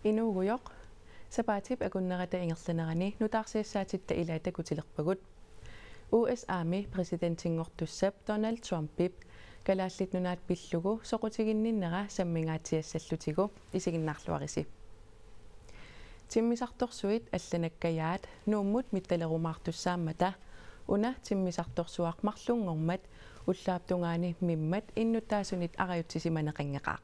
Inuugujoq sapaatip akunnerata ingerlanerani nutaarsiassaatit ilaata kutilerpagut US Army presidentingortussap Donald Trumpip kalaallit nunaat pillugu soqutiginninnera sammingaatiassallutigu isiginnaarluarisi timmisartorsuit алланаккаяат нууммут митталерумаартуссааммата уна тиммисарторсуақмарлунгормат уллааптунгаани миммат иннутаасунит ариутсисиманеқангеқаа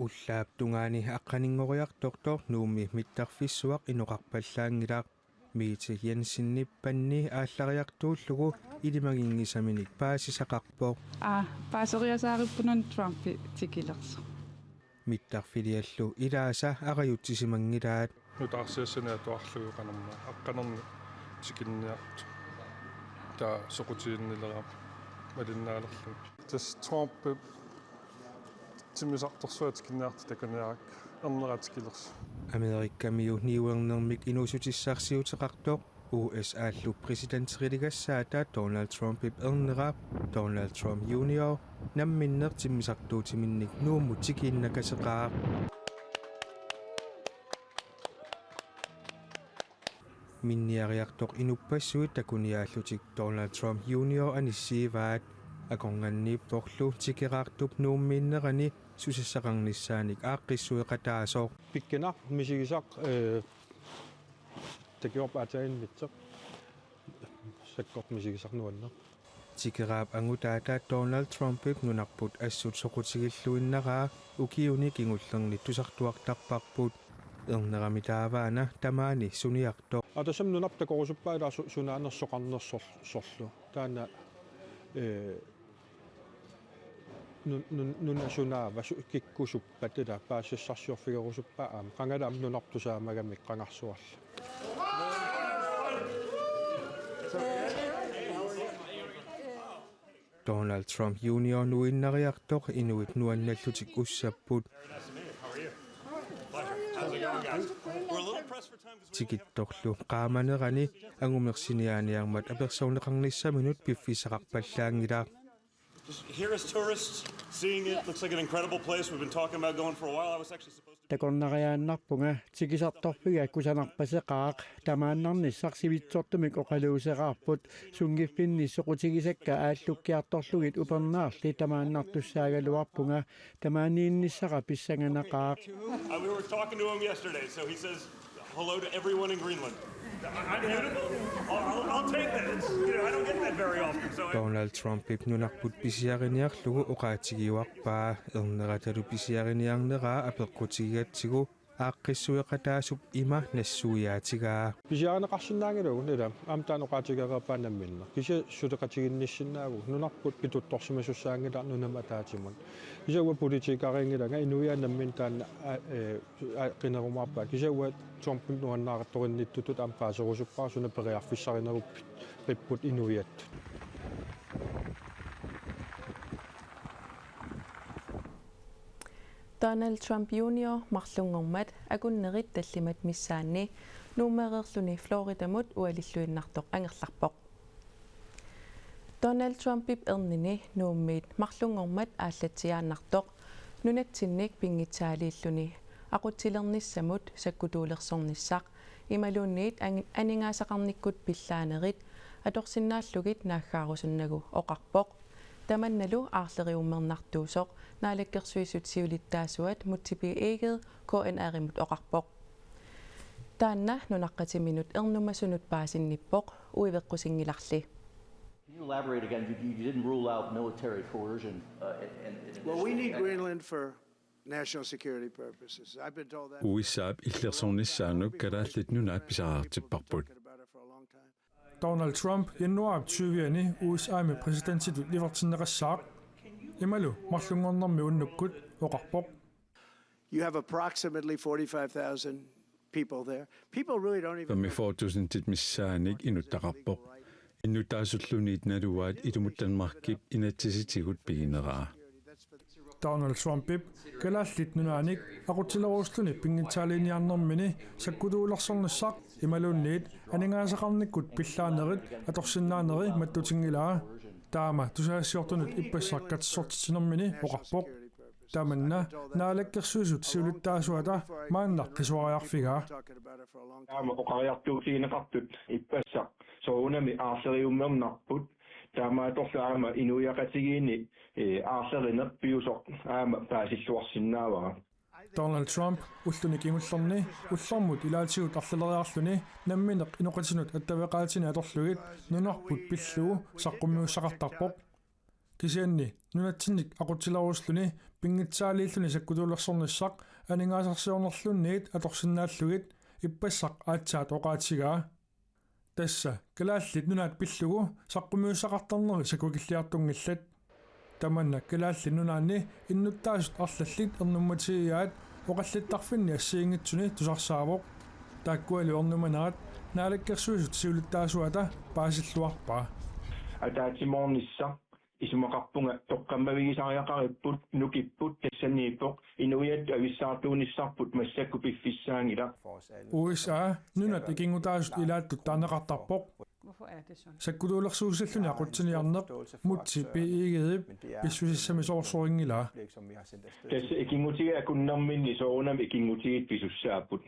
уллааптунгаани аққанингориартортор нуумми миттарфиссуақ иноқарпаллаангилаақ миити янсинниппанни ааллариартууллугу илимагингисаминик паасисақарпоо паасериасаариппунун Трумпи тикилерсо миттарфилиаллу илааса ариутсисимангилаат нутаарсиассанаатуарлугу канарма аққанерни тикинниарт таа соқутииннилера малиннаалерлу тас Трумп тиммисарторсуат киннаарт такуниарак эрнератикилерс америккамиу ниуернермик инусутиссаарсиутеқартоқ USA-лу президенттерилигассаата Donald Trump эрнераа Donald Trump Jr. намминнер тиммисартуутиминник нуумму тикииннакасеқаа минниариартоқ инуппассуит такуниааллутик Donald Trump Jr. аниссииваат акорнганнииппорлу тикераартуп нууммииннерани сусассақарниссааник ааққиссуеқатаасоо пиккена мисигисақ такиорпаатаиннитсеқ саккорт мисигисарнуанна тикераап ангутаата Donald Trump нунарпут ассут соқутигиллуиннераа укиуни кингуллерни тусартуартарпарпут эрнерами тааваана тамаани суниартоо атасам нунапта корусуппаала сунаанерсоқарнерсорлу таана нунасунаава киккусуппатила паассассарсиорфигерусуппаа қангалаам нунартусаамагамик қангарсуарла Donald Trump Jr. nuinnariartoq inuit nuanналлутик уссаппут тикитторлу qaamanerani angumерсиниааниармат аперсоорнеқарниссаминут пиффисақарпаллаангилаа Here as tourists, seeing it looks like an incredible place. We've been talking about going for a while. I was actually supposed to. Такорнариааннарпунга тикисарторпига кусанарпасеқаақ тамааннарниссарсивитсортумик оқалуусеқарпут сунгиффинни соқутигисакка ааллуккиарторлугит упернаарли тамааннартуссаагалуарпунга тамааниинниссара писсанганақаақ We were talking to him yesterday, so he says hello to everyone in Greenland. I'm beautiful. I'll take that. I don't get that very often. So Donald Trump нунарпут писиарiniarlugu oqaatigiuarpaa erneratаlu писиарiniarneraa apeqqutigiatsigu aaqqissueqataasup ima nassuiaatigaa писиарнеқарсинаангилугу нила аамтаан оqaatigareerpaanamminna кися сулеқатигинниссинаагу нунарпут питутторсимасуссаангила нунам атаатимун кисауа политикарингилага инуианаммин таана қинерумаарпаа кисауа Trump нуаннааратторинниттутут ампаасерусуппаа суна периарфиссаринеруппит пиппут инуиат Donald Trump Jr. марлунгормат акуннерит таллимат миссаанни нуумереерлүни Флоридамут уалиллуиннартоқ ангерларпоқ Donald Trump эрнини нууммиит марлунгормат ааллатсиааннартоқ нунатсинник пингитсаалииллуни aquttilernissamut sakkutуулерсорниссақ ималуунниит анингаасақарниккут пиллаанерит аторсиннааллугит нааггаарусуннагу оқарпоқ таманналу аарлериуммернартуусоқ наалаккерсуисутсиулиттаасуат мутсипиигет КНРимут оқарпоқ таанна нунаққатиминут эрнумасунут паасинниппоқ уивеққусингиларли Can you elaborate again? You didn't rule out military coercion. Well, we need Greenland for national security purposes. I've been told that. USAP иллерсорнissaanuk kalaallit nunaat pisaraartipparput. Donald Trump яннуаап 20-ани USA-ми президентитут ливертиннеқассаақ ималу марлунгорнэрми уннуккут оқарпоқ You have approximately 45,000 people there. People really don't even. Pammi 4,000 tit missaanik inuttaqarpoq innutaasulluniit naluaat ilumuttanmarkip inatsisitigut pigineraa Donald Trump kalaallit nunaanik aqutileruusluni pingitsaaliiniarnermini sakkutuulersornissaaq imaluunniit aningaasaqarnikkut pillaanerit atorsinnaanerit mattutiнгилаа таама тусаассиортунут иппассаркатсортитинэрмини оқарпоқ таманна наалаккерсуусут сиулуттаасуата мааннақ қисуариарфигаа таама оқариартуусиинеқартут иппассақ соунами аасериуммернарпут таама торсаама инуяқатигиини аасеринер пиусоқ аама паасиллуарсинаавара Donald Trump уллуник ингуллерни уллэрмут илаатигут арлалериарлүни намминеқ инуқатинут аттавеқаатини аторлугит нунарпут пиллугу саққуммиуссақартарпоқ кисианни нунатсинник ақутиларуслүни пингитсаалииллүни саккутуулерсорниссақ анингаасарсиорнерлунниит аторсиннааллугит иппассақ аатсаат оқаатигаа тасса калааллит нунаат пиллугу саққуммиуссақартарнери сакукиллиартунгиллат таманна калаалли нунаанни иннуттаасут арлаллит ернумматигигаат оқаллиттарфинни ассиингитсуни тусарсаавоқ тааккуалу ернуманаат наалаккерсуусут сиулуттаасуата паасиллуарпаа атаатиморнисса исумақарпунга тоққаммавигисариақариппут нукиппут тассаннииппоқ инуиат ависсаартуунissarput массакку пиффиссаангила USA нунат икингутаасут илааттут таанеқартарпоқ саккулуулерсуусаллуни ақутсиниарнеқ мутси пиигеип писсусиссами соорсорингилаа тасса икингутига акуннэрминни соорунам икингутигит писуссааппут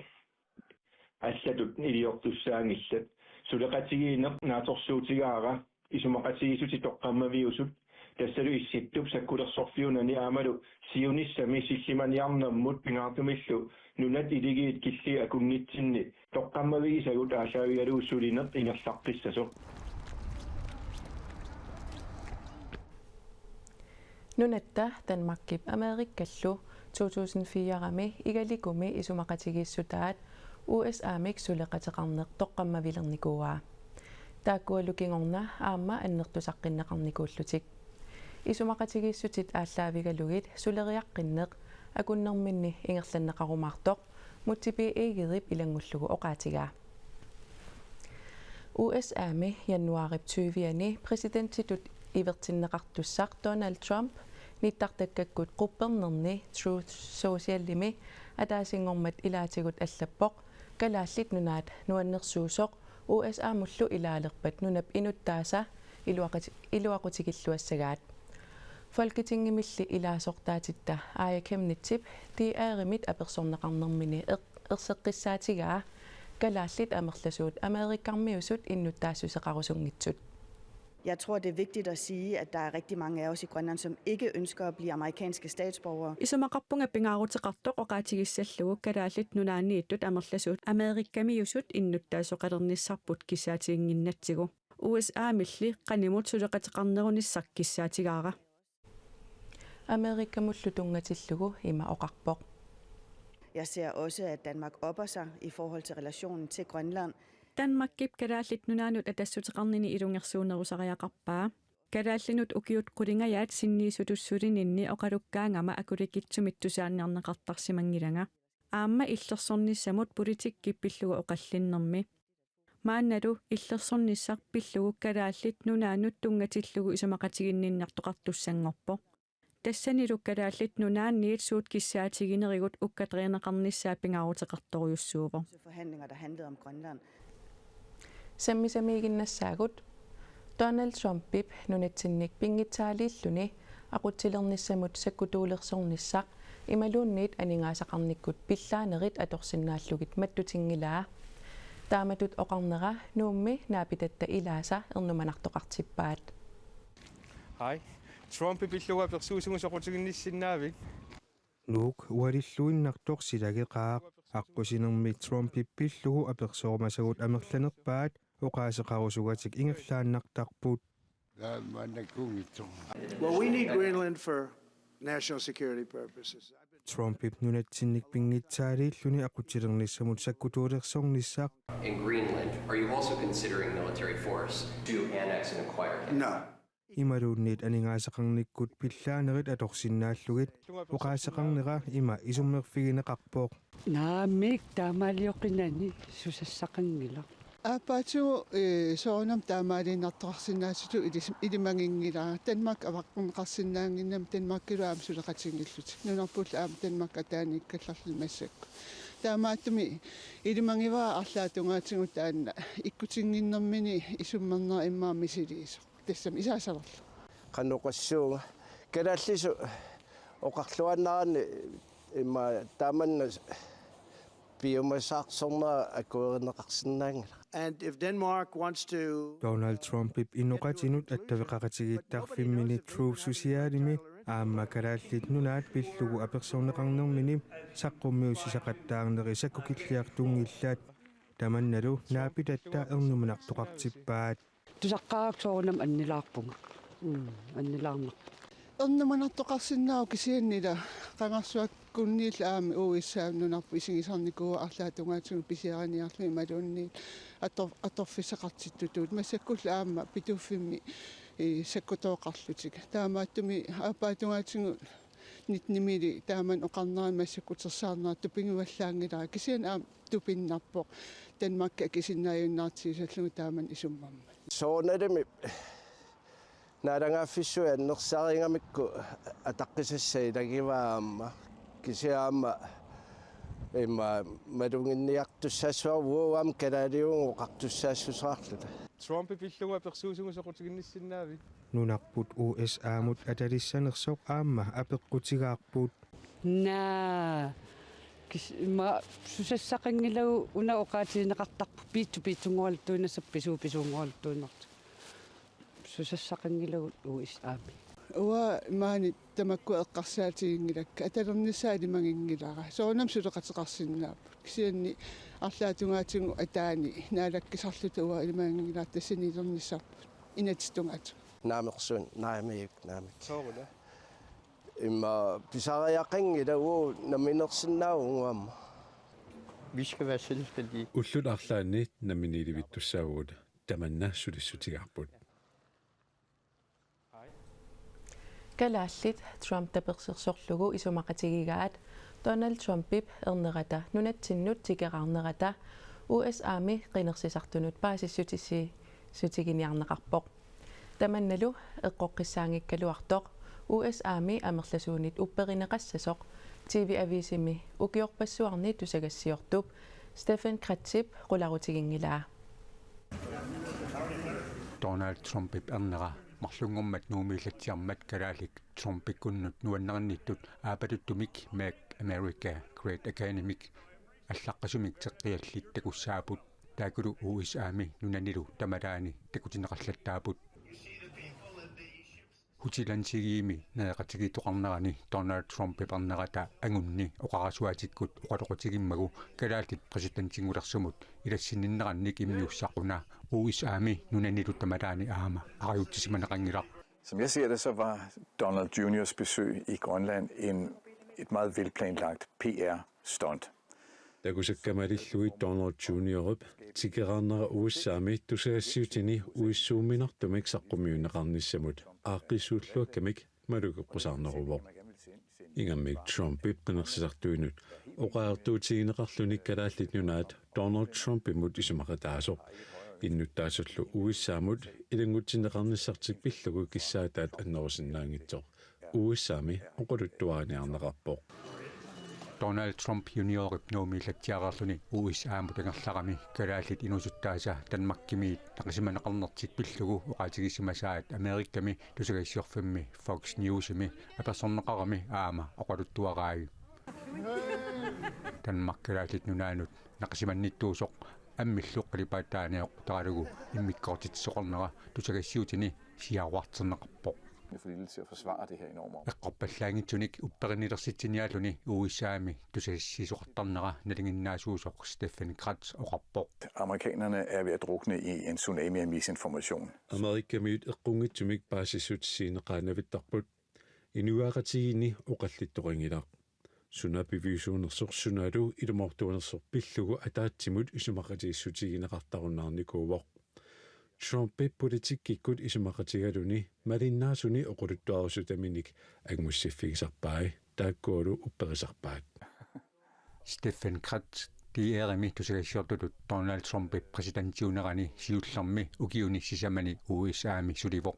аллатут илиортуссаангиллат сулеқатигиинеқ нааторсуутигаара исумақатигисути тоққаммавиусут тассалу исситтуп саккулерсорфиунани аамалу сиуниссами силлиманиарнаммут пингаартумиллу нунат илигиит килли акуннитсинни тоққаммавигисагут аасаавигалууссулинеқ ингерларписсасо нунатта Данмаркип Америккаллу 2004-рами игаликуми исумақатигииссутаат USA-мик сулеқатеқарнеқ тоққаммавилерникуаа тааккуалукингорна аама аннертусаққиннеқарникууллутик исумақатигииссутит ааллаавигалугит сулериаққиннеқ акуннэрминни ингерланнеқарумаартоқ мутсипи эгерип илангуллугу оқаатигаа USA-ми януарип 20-ани президентитут ивертиннеқартуссақ Donald Trump ниттартаккаккут қуппернерни Truth Social-ими атаасингормат илаатигут аллаппоқ калааллит нунаат нуаннерсуусоқ USA-муллу илаалерпат нунап инуттааса илуақутигиллуассагаат Folketingimilli ilaasортаатитта аякемнитсип тиааримит аперсорнеқарнэрмини ерсеққиссаатигаа калааллит амерласуут америккармиусут иннуттаассусеқарусунгитсут. Jeg tror, det er vigtigt at sige, at der er rigtig mange af os i Grønland, som ikke ønsker at blive amerikanske statsborgere. Исумақарпунга пингаарутеқартоқ оқаатигиссаллугу калааллит нунааннииттут амерласуут америккамиусут иннуттаасоқалерниссарпут кисаатигингиннатсигу. USA милли qaнимут сулеқатеқарнеруниссақ киссаатигаара. Amerikkamullu tungatillугу има оқарпоқ. Jeg ser også, at Danmark opper sig i forhold til relationen til Grønland. Данмаркип калааллит нунаанут атассутеқарнини илунгерсуунерусариақарпаа калааллинут укиут қулингаyaat синниисутуссулининни оқалуккаангама акуликитсумит тусаанниарнеқартарсимангилага аама иллерсорниссамут политиккип пиллугу оқаллиннэрми маанналу иллерсорниссар пиллугу калааллит нунаанут тунгатиллугу исумақатигинниннартоқартуссангорпо тассанилу калааллит нунаанниит суут киссаатигинеригут уккатеринеқарниссаа пингаарутеқарторюссуувор Forhandlinger, der handlede om Grønland. Саммисамигиннассаагут Donald Trump-пип нунатсинник пингитсаалииллуни aquttilernissамут саккутуулерсорниссақ ималуунниит анингаасақарниккут пиллаанерит аторсиннааллугит маттутингилаа тааматут оқарнера нуумми наапитатта илааса ернуманартоқартиппаат Hej. Trump пиллуга персуусунгусоқутигинниссиннаави Nuuk ualilluinnartoq silagеqaaq аққусинерми Trump пиллугу аперсоормасагут амерланерпаат оқаасеқарусугатик ингерлааннартарпут Well, we need Greenland for national security purposes. Trump nunatsinnik pingitsaaliilluni aquttilernissамут саккутуулерсорниссаақ In Greenland, are you also considering military force to annex and acquire? No. Imaluunniit aningaasaqarnikkut pillaanеrit atorsinnaallugit oqaasaqarnera ima isummerfigineqarpooq наамик таамаалиоқинани сусассақангила апаатсу соонам таамаалинартоқарсинаасуту илимангингилаа Danmark аваққунеқарсинаангиннам Danmark-килуаам сулеқатингиллутик нунарпулла аам Danmark атааниккалларлу массакку таамааттуми илимангиваа арлаатунгаатингу таанна иккутингиннэрмини исуммернера иммаамисилиисо тассам исаасалерлу qanuqassuunga kalallisu oqarluannaarni imma taamanna biomasaaqsornera akuerinneqarsinnaangala. And if Denmark wants to Donald Trump inuqatinut attaviqaqatigiittaarfimmini Truth Socialimi aamma kalaallit nunaat pillugu apersorneqarnermini saqqummiussisaqattaarneri sakkukilliartungillaat tamannalu naapitatta ernumunartoqartippaat Tusaqqaaqsoornam annilaarpunga. Annilaarneq. Ernumunartoqarsinnaaru kisiannila qangarsuakkunniilla aami uissaamnunarpu isingisarnikua arlaatungaatigu pisiaraniarlumi maluunni atorfisaqartittutuut massakkulla aamma pituuffimmi sakkutooqarlutik taamaattumi aappaatungaatigu nitnimili taaman oqarnaan massakkutersaarnaa tupinguallaangilaa kisian aam tupinnarpoq Danmarkka kisinnaajunnaartigisallugu taaman isummamma soonalimi naalangaafissui annersaarigamikku ataqqisassayi lagivaamma kisiaamma imma malunginniartussaasuaruuam kalaaliungu qartussaassusraarlula Trump pilluga persuusugu soqutiginnissinnaavit nunarput USA-mut atalissanersoq aamma apeqqutigaarput naa ma susassaqangilagu una oqaatineqartarpu piitsungoaltuunassappisuu-pisuungoaltuunert susassaqangilagu USA-mi uwa maani tamakku eqqarsaatigiнгилакка аталернissaалимагингилара соонам сулеқатеқарсиннааппут кисианни арлаатунгаатингу атаани наалаккисарлута уа илимагингилаар тассинилернissaarput инатистунгаат naamерсун наамиук наамик соорла имма писариақангилагу наминерсиннааунгуамма Vi skal være selvstændige. Ullut arlaanni naminiilivittussaavuut tamanna sulissutigarput. Kalaallit Trump tapersersorlugu isumaqatigigaat Donald Trumpip ernerata nunattinnut tikerarnerata USA-mi qinersisartunut paasissutissi sutiginiarneqarpoq tamannalu eqqoqqissaangikkaluartoq USA-mi amerlasuunit upperineqassasoq TV-avisimi ukiorpassuarni tusagassiortup Stephen Kratzip qularutigingilaa Donald Trumpip ernera mарлунгормат нуумииллатсиармат калаалик Trumpikkunnut nuannerinnittut aapatuttumik Make America Great Academic аллаққасумик теққиаллит такуссаапут таакулу USA-ми нунанилу тамалаани такутинеқарлаттаапут хутилансигиими наеқатигитоқарнерани Donald Trumpip ернерата ангунни оқарасуатиккут оқалоқутигиммагу калаалит президентингулерсумут илассинниннеранник иммиуссақуна USA-ми нунанилу тамалаани аама ариуттисиманеқангилақ. Som jeg ser det, så var Donald Jr.'s besøg i Grønland et meget velplanlagt PR-stunt. Takusakkamalillui Donald Jr. tikerarnera USA-mi tusaassiutini uissuuminartumik saqqummiuneqarnissamut aaqqissuulluakkamik malukeqqusarneruvoq ingammik Trumpip qinersisartuinut oqaartuutigineqarlunik kalaallit nunaat Donald Trumpimut isumaqataasoq innuttaasullu USA-mut ilangutsinneqarnissartik pillugu kissaataat annerusinnaangitsoq USA-mi oquluttuaaniarneqarpoq Donald Trump juniorip nuumillattiararluni USA-mut angerlarami kalaallit inusuttaasa Danmarkimiit naqisimaneqarnertik pillugu oqaatigissimasaat Amerikkami tusagassiorfimmi Fox Newsimi apersorneqarami aama oqaluttuaraayu Danmark kalaallit nunaanut naqasimannittuusoq аммиллуққалипаатааниоқ таалугу иммиккортитсоқарнера тусагассиутини сиаруартернеқарпоқ эққарпаллаангитсуник упперинилерситсиниалуни USA-ми тусагассисоқартарнера налингиннаасуусоқ Stephen Kratz оқарпоқ Amerikanerne er ved at drukne i en tsunami af misinformation. Amerikkamiut eqqungitsumik paasissuutissiineqaanavittarput inuaqatigiini oqallittoqingilaq sunapivisuunersorsunalu ilumortuunersorpillugu ataatsimut isumaqatigiissutigineqartarunnaarnikuuvoq Trumpip politikkikkut isumaqatigaluni malinnaasuni oquluttuarusutaminik agmussiffigisarpai taakkuulu upperisarpaat Stephen Kratz tiierimi tusagassiortulut Donald Trumpip presidentiunerani siullermi ukiuni sisamani USA-mi sulivoq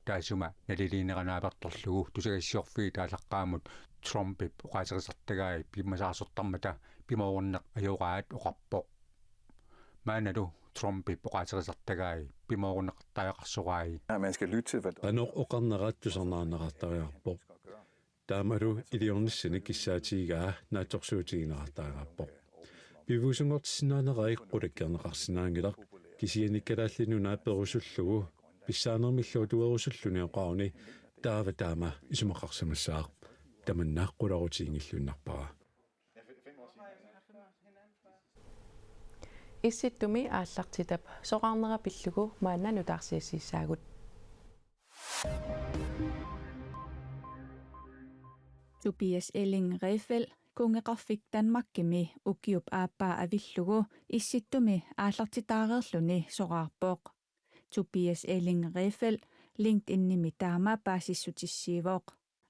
taasuma naliliineranaapertorlugu tusagassiorfii taalaqqaamut Trumpip oqaaserisartagaai pimmasaasortarmata pimaorneq ajoraat oqarpoq maanalu Trumpi poqaaterisartagai pimoorunneqartaajaqqarsorai. Man skal lytte til, hvad Qanoq oqarneraattusarnaarneqartariarpoq. Taamalu iliornissani kissaatiigaa naatsorsuutigineqartariarpoq. Pivusungortissinaaneriq qulakkerneqarsinaaangilaq kisianikkalaallinu naapperusullugu pissaanermilluutuerusulluni oqaaruni taama isumaqarsamassaaq tamannaaqqularutiingillunnarpara. Issittumi aallartitap soqarnerapillugu maannanutaarsiassissaagut. Tobias Elling Refel kungeqarfik Danmarkimi ukiup aappaa avillugu issittumi aallartitaareerluni soqaarpoq. Tobias Elling Refel LinkedIn-nimi taama paasissutissiivoq.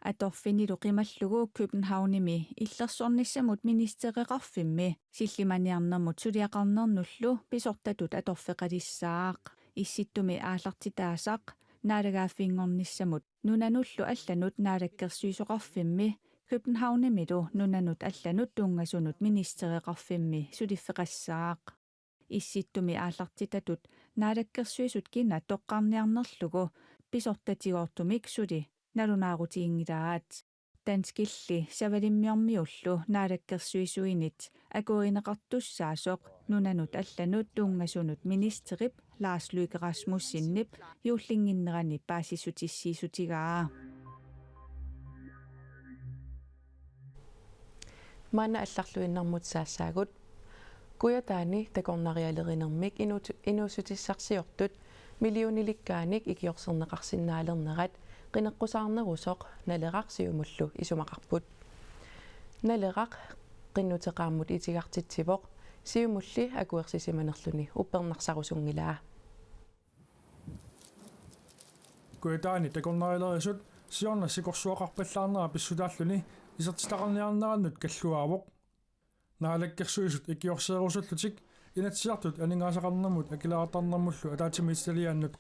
Atorfinilu qimallugu Københavnimi illersornissamut ministereqarfimmi sillimaniarnermut suliaqarnernullu pisortatut atorfeqalissaaq. Issittumi aallartitaasaq naalaгааффингорнissamut нунануллу алланут наалаккерсуисоқарфимми Københavnimilu нунанут алланут тунгасунут министереқарфимми сулиффеқассаақ исситтуми ааллартитатут наалаккерсуисут кина тоққарниарнерлугу писортатигоортумик сули налунаарутиингилаат танскилли савалиммиормиуллу наалаккерсуисуинит акуинеқартуссаасоқ нунанут алланут тунгасунут министерип Lars Løkke Rasmussinip юуллингиннерани паасиссутиссиисутигаа Manna алларлуиннэрмут саассаагут куятаани такорнариалеринермик инуусутиссарсиортут миллиониликкааник икиорсернеқарсинаалернерат qinеққусаарнерусоқ налеқарсиумуллу исумақарпут налеқақ qinнутеқааммут итигартитсивоқ сиумулли акуерсисиманерлүни уппернарсарусунгилаа куятаани такорнариалерисут сиорнассикорсуақарпаллаарнера писсутааллуни исертитақарниарнераннут каллуаавоқ наалаккерсуисут икиорсеерусуллутик инатсиартут анингаасақарнэрмут акилаартарнэрмуллу атаатимиитсалиааннут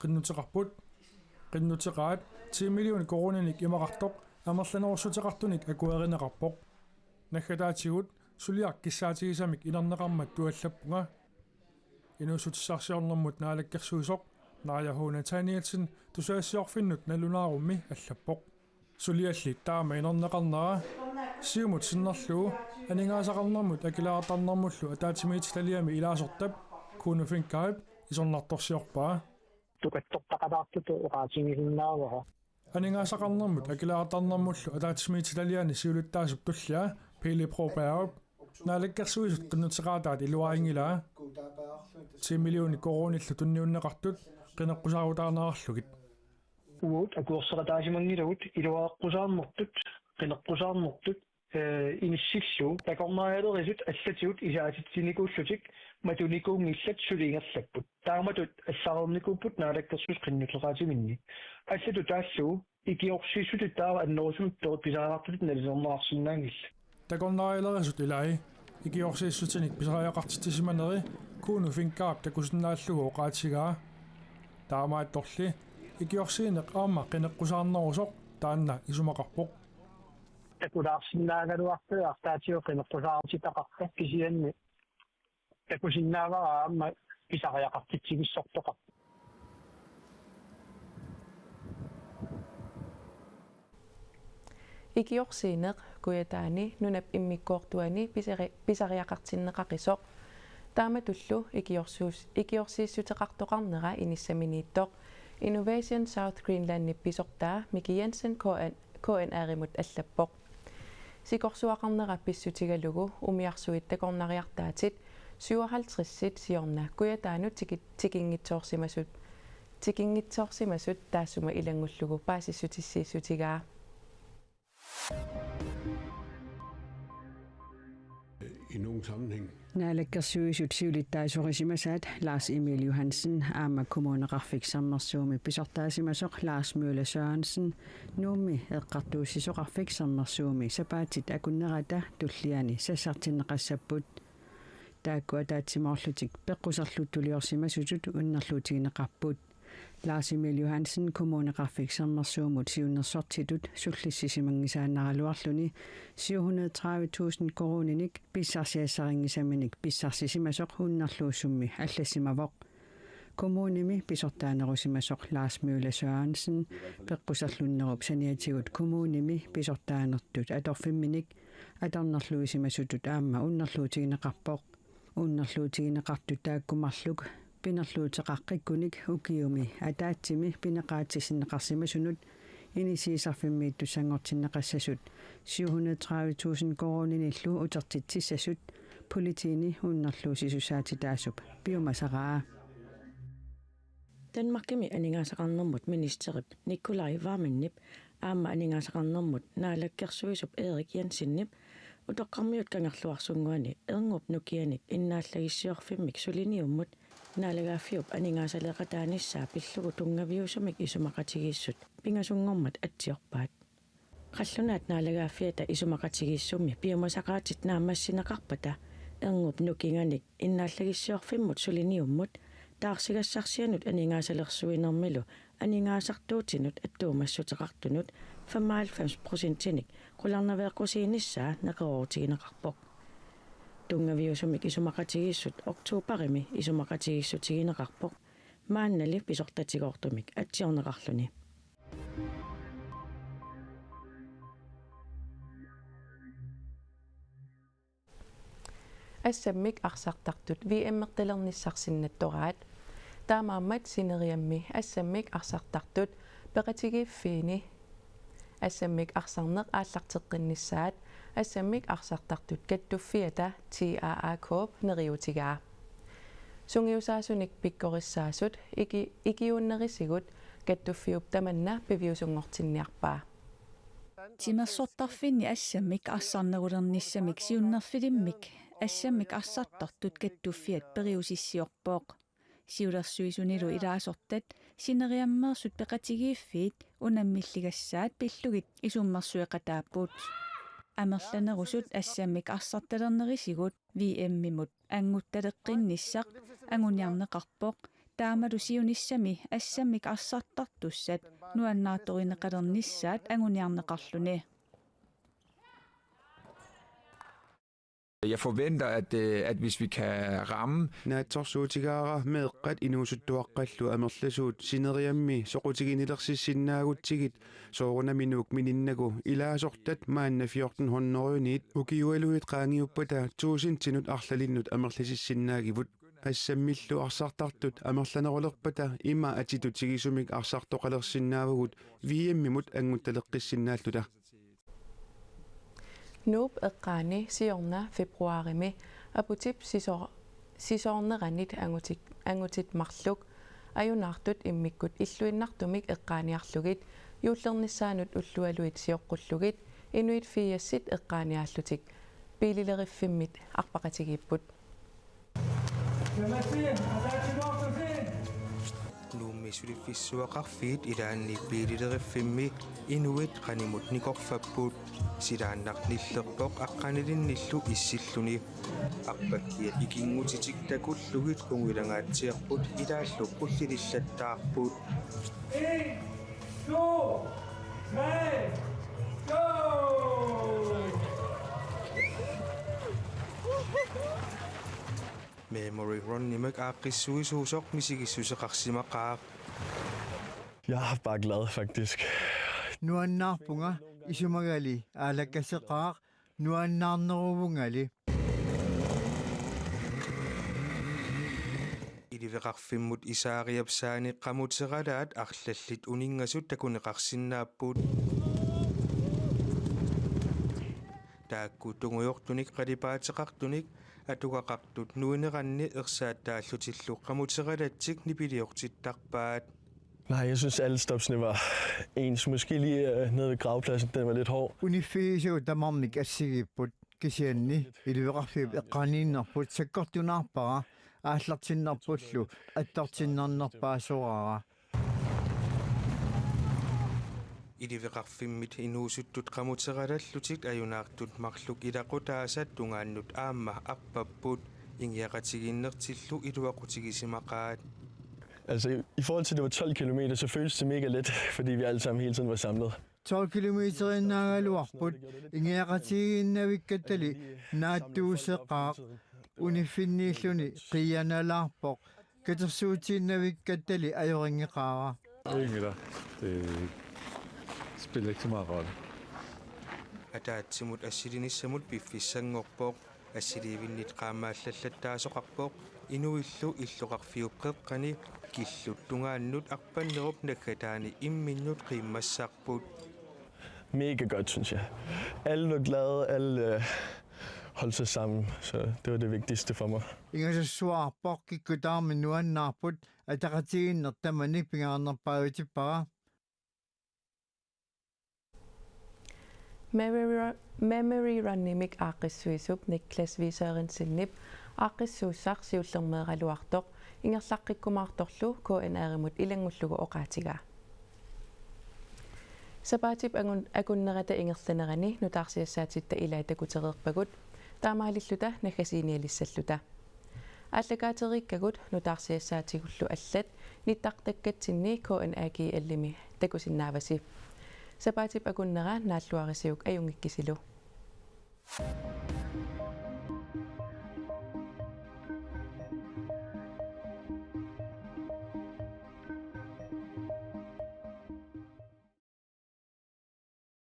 qinнутеқаат 10 миллион корониник имақартоқ амерланерусутеқартуник акуеринеқарпоқ наггатаатигут сулиақ киссаатигисамик илернеқармат туаллаппунга инуусутиссарсиорнэрмут наалаккерсуисоқ нааяхуна таниатсин тусаассиорфиннут налунаарумми аллаппоқ сулиалли таама инернеқарнера сиумут синнерлугу анингаасақарнэрмут акилаартарнэрмуллу атаатимиитсалиами илаасортап кунуфинкаап исорнарторсиорпаа тукаттортақалаартуту оqaатингилиннаавара анингаасақарнэрмут акилаартарнэрмуллу атаатимиитсалиани сиулуттаасуп туллиа пили пробаап наалаккерсуисут qinнутеқаатаат илуаингилаа 10 миллиони корониллу тунниуннеқартут qinеққусаарутаарнерарлугит уут акуорсеқатаасимангилагут илуааққусаарнэртут qinеққусаарнэртут иниссиллу такорнаалерисут аллатигут исаатитсиникууллутик матуникуунгиллат сулингерлаппут тааматут аллаарерникууппут наалаккерсус qinнутеқаатиминни аллату тааллугу икиорсиссутут таава аннерусумут тоописаараартут налисернаарсинаангилла такорнаалерисут илаи икиорсиссутиник писариақартитсиманери кууну финкаап такусиннааллугу оqaатигаа таамаатторли икиорсиинеқ аама qinеққусаарнерусоқ таанна исумақарпоқ такулаарсиннаагалуартуа артаатио qinеққусаарутитақарпақ кисианни такусиннаавара аама писариақартитсигиссортоқар икиорсиинеқ куятаани нунап иммиккоортуани писариақартиннеқақисоқ тааматуллу икиорсииссутеқартоқарнера иниссаминииттоқ Innovation South Greenland нипписортаа Мики Jensen KN аримут аллаппоқ сикорсуақарнера писсутигалугу умиарсуит такорнариартаатит 57-сит сиорна куятаану тикингитсоорсимасут таассума илангуллугу паасиссутиссииссутигаа I nogen sammenhæng. Naalakkersuisut siulittaasuqisimasaat Lars Emil Johansen aama kommuneqarfiksernersuumi pisortaasimasoq Lars Mølle Sørensen nuummi eqqartuussisoqarfiksernersuumi sapaatit akunnerata tulliani sassartinneqassapput taakkua taatsimorlutik peqqusarluttuliorsimasutut unnerlutigineqarput Lars Emil Johansen kommuneqarfiksernersuumut siunnersortitut sullissisimangisaannaraluarluni 730.000 koroninik pissarsiassarinngisaminik pissarsissimasoq hunnerluussummi allassimavoq kommunimi pisortaanerusimasoq Lars Møller Sørensen peqqusarlunnerup saniatigut kommunimi pisortaanertut atorfimminik atornerluisimasutut aamma unnerluutigineqarpoq unnerluutigineqartu taakkumarluk pinerluuteqaqqikkunik ukiumi ataatsimi pineqaatissinneqarsimasunut inisiisarfimmiittu sangortinneqassasut 730.000 koroninillu utertitsissasut politiini unnerluusisusaati taasup biomasaraa Danmarkimi aningaasaqarnermut ministerip Nikolai Vammenip aamma aningaasaqarnermut naalakkersuisup Erik Jensinnip utoqqarmiut kangerluarsunguani erngop nukianik innaallagissiorfimmik suliniummut naalagaaffiup aningaasaleqataanissaa pillugu tungaviusumik isumaqatigiissut pingasungormat atsiorpaat qallunaat naalagaaffiata isumaqatigiissummi biomasaqaatit naammassineqarpata erngop nukinganik innaallagissiorfimmut suliniummut taarsigassarsianut aningaasaleersuinermilu aningaasartuutinut attuumassuteqartunut 95%-inik qularnaveeqqusiinissaa naqeruutigineqarpoq tungaviusumik isumaqatigiissut oktuuparimi isumaqatigiissutigineqarpoq maannali pisortatigoortumik atsiorneqarluni ассаммик арсартартут VM-мерталерниссарсиннаттораат таамааммат синериамми ассаммик арсартартут пеқатигииффиини ассаммик арсарнеқ ааллартеққиннссаат ассаммик арсартартут каттуффиата TRA-коop нериутигаа сунгиусаасуник пиккориссаасут игиуннерисигут каттуффиуп таманна пивиусунгортинниарпаа тимерсортарфинни ассаммик арсарнерулерниссамик сиуннерфилиммик ассаммик арсартартут каттуффиат периусиссиорпооқ сиулерсуисунилу илаасортат синериаммерсут пеқатигииффиит унаммиллигассаат пиллугит исуммерсуеқатааппут амерланерусут ассаммик арсарталернерисигут VM-мимут ангутталеққинниссақ ангуниарнеқарпоқ таамалу сиуниссами ассаммик арсартартуссат нуаннааторинеқалерниссаат ангуниарнеқарлуни Jeg forventer, at hvis vi kan ramme naatsorsuutigaara meeqqat inuusuttuaqqallu amerlasuut sineriammi soqutiginelersissinnaagutigit soorunaminuuk mininnagu ilaasortat maanna 1400-niit ukiualuit qaangiuppata 1000 tinut arlalinnut amerlasissinnaagivut assammillu arsartartut amerlanerulerpata ima atitutigisumik arsartoqalersinnaavugut VM-mimut anguttaleqqissinnaallula Nuup eqqaani siorna februarimi aputip sisoorneranit angutit marluk ajunaartut immikkut illuinnartumik eqqaaniarlugit juullernissaanut ullualuit sioqqullugit inuit fiassit eqqaaniaallutik piililerifimmit arpaqatigiipput nuummissulifissuaqarfiit ilaanni piilileriffimmi inuit qanimut nikorfappuut silaannarnillerpoq aqqanilinnillu issilluni arpakkia ikingutitik takullugit kungilangaatiarput ilaallu qullilillattaarput 1 2 3 go memory run nimak aaqqissuisuusoq misigissuseqarsimaqaaq Jeg er bare glad faktisk. Nuannaarpunga isumagali aalakkaseqaaq nuannaarneruvungali iliveqarfimmut isaariapsaani qamuteralaat arlallit uningasut takuneqarsinnaappuut taakkutunguyortunik qalipaateqartunik atugaqartut nuineranni ersaattaallutillu qamuteralatsik nipiliortittarpaat. Nej, jeg synes alle stopsene var ens. Måske lige nede ved gravpladsen, den var lidt hård. Unifiso tamarmik assigiput kisianni iliveqarfiip eqqaniinnerput sakkortunarpara aallartinnerpullu attartinnernerpaa iliveqarfimmit inuusuttut qamuterallallutik ajunaartut marluk ilaqutaasat tungaannut aamma arpapput ingiaqatiginnertillu iluaqutigisimaqaat. Altså, i forhold til, at det var 12 kilometer, så føles det mega let, fordi vi alle sammen hele tiden var samlet. 12 kilometer innagaluarput ingiaqatiginnavikkattali naattuuseqaaq unifinniilluni qiyanalaarpoq Katersuutiinnavik kattali ajoringeqaara. Ingela. Det spiller ikke så meget rolle. Ataatsimut assilinисsamут пиффиссангорпоқ ассиливиннит qaamaallallataasoqarpoq inuillu illuqarfiuqqeqqani killut tungaannut arpannerup nakkataani imminnut qiimmassaarput. Mega godt, synes jeg. Alle var glade, alle holdt sig sammen, så det var det vigtigste for mig. Ingassuarpoq kikkutaarmi nuannaarput ataqatiginnertamani pingaarnerpaavitipara. Memory Runnimik aaqissuisup Niklas Viiserinsinnip aaqissuussaq siullermeeraluartoq ingerlaqqikkumaartorlu KNR-imut ilangullugu oqaatiga. Sapaatip akunnerata ingerlanerani nutaarsiassaatitta ilaatakutereerpagut taamaalilluta naggasiinialissalluta. Allakaateriikkagut nutaarsiassaatigullu allat nittaqtakkatsinni KNAG allimi takusinnaavasi. Sapaatip akunnera naalluarisiuk ajungikkisilu.